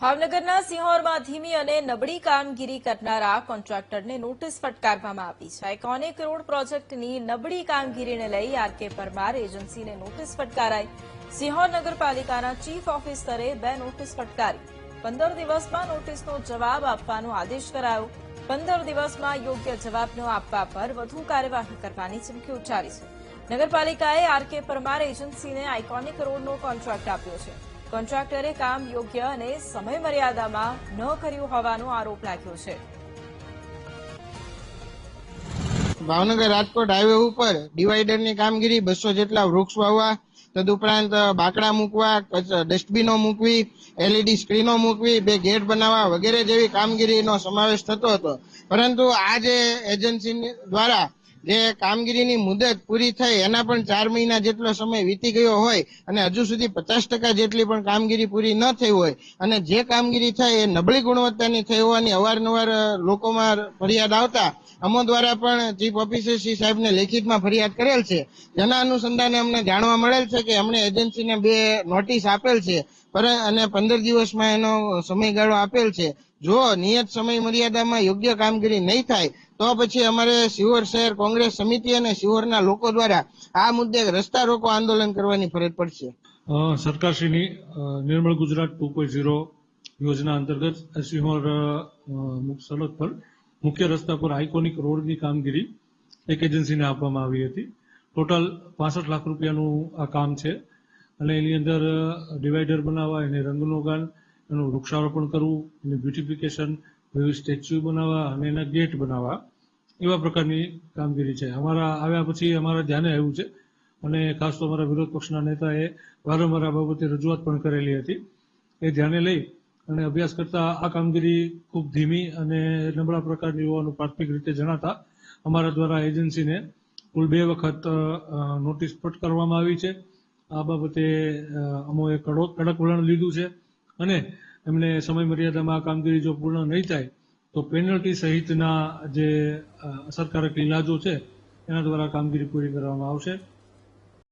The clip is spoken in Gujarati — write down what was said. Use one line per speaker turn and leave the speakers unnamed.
ભાવનગરના સિંહોરમાં ધીમી અને નબળી કામગીરી કરનારા કોન્ટ્રાક્ટરને નોટિસ ફટકારવામાં આવી છે। 51 કરોડ પ્રોજેક્ટની નબળી કામગીરીને લઈ આરકે પરમાર એજન્સીને નોટિસ ફટકારાઈ। સિંહોર નગરપાલિકાના ચીફ ઓફિસરે 2 નોટિસ ફટકારી। 15 દિવસમાં નોટિસનો જવાબ આપવાનો આદેશ કરાયો। 15 દિવસમાં યોગ્ય જવાબ ન આપવા પર વધુ કાર્યવાહી કરવાની ચીમકી ઉચ્ચારી છે। નગરપાલિકાએ આરકે પરમાર એજન્સીને 51 કરોડનો કોન્ટ્રાક્ટ આપ્યો છે। કોન્ટ્રાક્ટરે કામ યોગ્ય અને સમય મર્યાદામાં ન કર્યું હોવાનો આરોપ લાગ્યો છે।
ભાવનગર રાજકોટ હાઈવે ઉપર ડિવાઈડરની કામગીરી 200 જેટલા વૃક્ષ વાવવા, તદુપરાંત બાકડા મૂકવા, ડસ્ટબિનો મૂકવી, એલઈડી સ્ક્રીનો મૂકવી, 2 ગેટ બનાવવા વગેરે જેવી કામગીરીનો સમાવેશ થતો હતો। પરંતુ આ જે એજન્સી દ્વારા જે કામગીરીની મુદત પૂરી થઈ એના પણ 4 મહિના જેટલો સમય વીતી ગયો હોય અને હજુ સુધી 50% જેટલી પણ કામગીરી પૂરી ન થઈ હોય અને જે કામગીરી થઈ એ નબળી ગુણવત્તાની થઈ હોવાની અવારનવાર લોકોમાં ફરિયાદ આવતા અમો દ્વારા પણ ચીફ ઓફિસર શ્રી સાહેબને લેખિતમાં ફરિયાદ કરેલ છે। જેના અનુસંધાને અમને જાણવા મળેલ છે કે અમને એજન્સીને 2 નોટિસ આપેલ છે અને 15 દિવસમાં એનો સમયગાળો આપેલ છે। જો નિયત સમય મર્યાદામાં યોગ્ય કામગીરી નહીં થાય તો પછી અમારે શિહોર શહેર કોંગ્રેસ સમિતિ અને શિહોરના લોકો દ્વારા આ મુદ્દે રસ્તા રોકો આંદોલન કરવાની ફરજ પડશે।
સરકારશ્રીની નિર્મળ ગુજરાત 2.0 યોજના અંતર્ગત શિહોર સડક પર મુખ્ય રસ્તા પર આઇકોનિક રોડની કામગીરી એક એજન્સીને આપવામાં આવી હતી। ટોટલ 65 લાખ રૂપિયાનું આ કામ છે અને એની અંદર ડિવાઈડર બનાવવા, એને રંગરોગાન, એનું વૃક્ષારોપણ કરવું, એનું બ્યુટિફિકેશન, વિવિધ સ્ટેચ્યુ બનાવવા અને એના ગેટ બનાવવા એવા પ્રકારની કામગીરી છે। અમારા આવ્યા પછી અમારા ધ્યાને આવ્યું છે અને ખાસ તો અમારા વિરોધ પક્ષના નેતાએ વારંવાર આ બાબતે રજૂઆત પણ કરેલી હતી। એ ધ્યાને લઈ અને અભ્યાસ કરતા આ કામગીરી ખૂબ ધીમી અને નબળા પ્રકારની હોવાનું પ્રાથમિક રીતે જણાતા અમારા દ્વારા એજન્સીને કુલ 2 વખત નોટિસ ફટકારવામાં આવી છે। આ બાબતે અમોએ કડક વલણ લીધું છે અને એમને સમય મર્યાદામાં આ કામગીરી જો પૂર્ણ નહીં થાય તો પેનલ્ટી સહિતના જે અસરકારક ઇલાજો છે એના દ્વારા કામગીરી પૂરી કરવામાં આવશે।